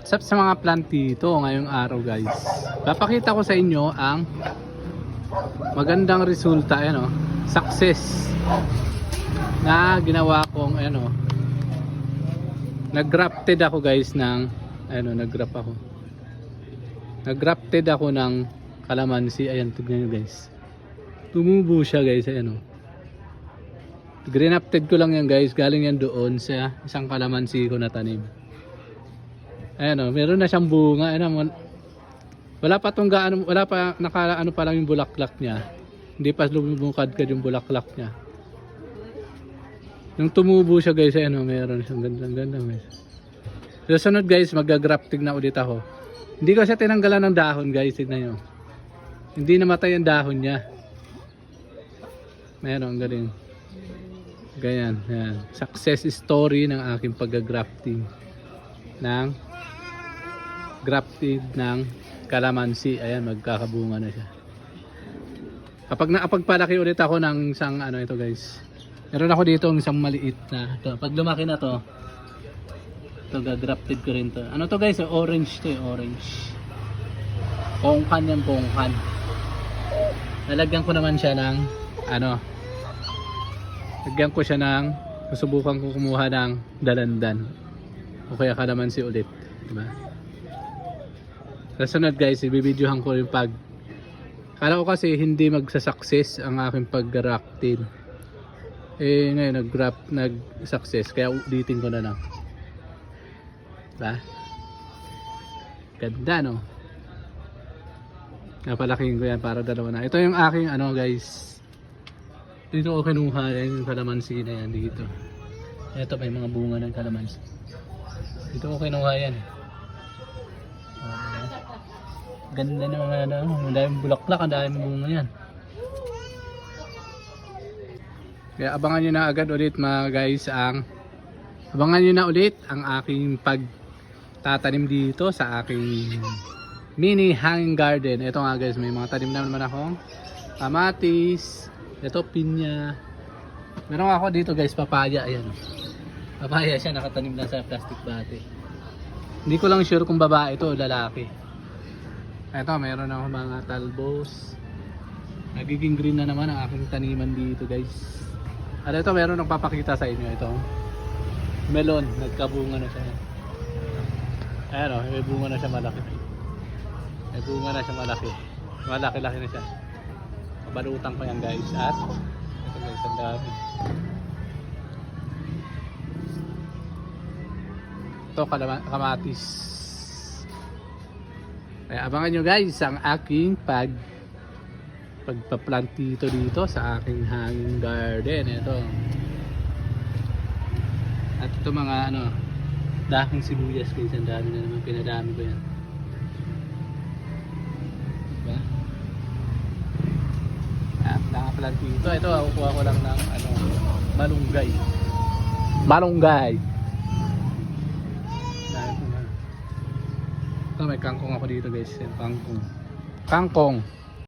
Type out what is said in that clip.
What's up sa mga plantito ngayong araw guys? Papakita ko sa inyo ang magandang resulta, success na ginawa kong nag-grafted ako guys ng nag-grafted ako ng kalamansi. Ayan, tignan nyo guys, tumubo siya guys. Grafted ko lang yan guys, galing yan doon sa isang kalamansi ko na tanim. Ayan, meron na siyang bunga. Wala pa nakaano pa lang yung bulaklak niya. Hindi pa lumubukad-kad yung bulaklak niya. Nung tumubo siya guys, meron siyang ganda guys. Susunod guys, mag-grafting na ulit ako. Hindi ko siya tinanggalan ng dahon guys, tignan nyo. Hindi namatay ang dahon niya. Meron, galing. Ganyan, yan. Success story ng aking pag-grafting ng kalamansi. Ayan, magkakabunga na siya. Kapag nakapagpalaki ulit ako ng isang ito guys, meron ako dito ng isang maliit na ito. Pag lumaki na to, ito gagrafted ko rin to. Ano to guys, orange to, orange. Pongkan yan, pongkan. Lalagyan ko naman siya ng lagyan ko siya ng, susubukan ko kumuha ng dalandan o kaya kalamansi ulit, diba? Kasunod guys, ibibidyohan ko yung kala ko kasi hindi magsa-success ang aking pag-grafting. Ngayon nag-success, kaya ulitin ko na lang. Diba? Ganda, no? Napalaking ko yan para dalawa na. Ito yung aking guys. Dito ko kinuha yung kalamansi na yan dito. Ito may mga bunga ng kalamansi. Dito ko kinuha yan. Ganda naman ang daming bulaklak, ang daming bunga yan. Kaya abangan nyo na agad ulit mga guys abangan nyo na ulit ang aking pagtatanim dito sa aking mini hanging garden. Ito nga guys, may mga tanim naman akong kamatis, ito pinya. Meron ako dito guys, papaya. Ayan, papaya siya, nakatanim lang sa plastic bate. Hindi ko lang sure kung babae ito o lalaki. Ito, meron ako mga talbos. Nagiging green na naman ang aking taniman dito guys. At ito, meron akong papakita sa inyo. Ito, melon, nagkabunga na siya. Ayan o, may bunga na siya malaki. May bunga na siya malaki. Malaki-laki na siya. Kabalutang pa yan guys. At ito guys, ang dami. Ito, kamatis. Kaya abangan nyo guys ang aking pagpa-plant dito sa aking hanging garden. Ito. At ito mga dahong sibuyas guys, ang dami na naman, pinadami ko yan. Diba? At naka-plant dito. Ito, kukuha ko lang ng malunggay. Malunggay. Ito, may kangkong ako dito guys. Kangkong.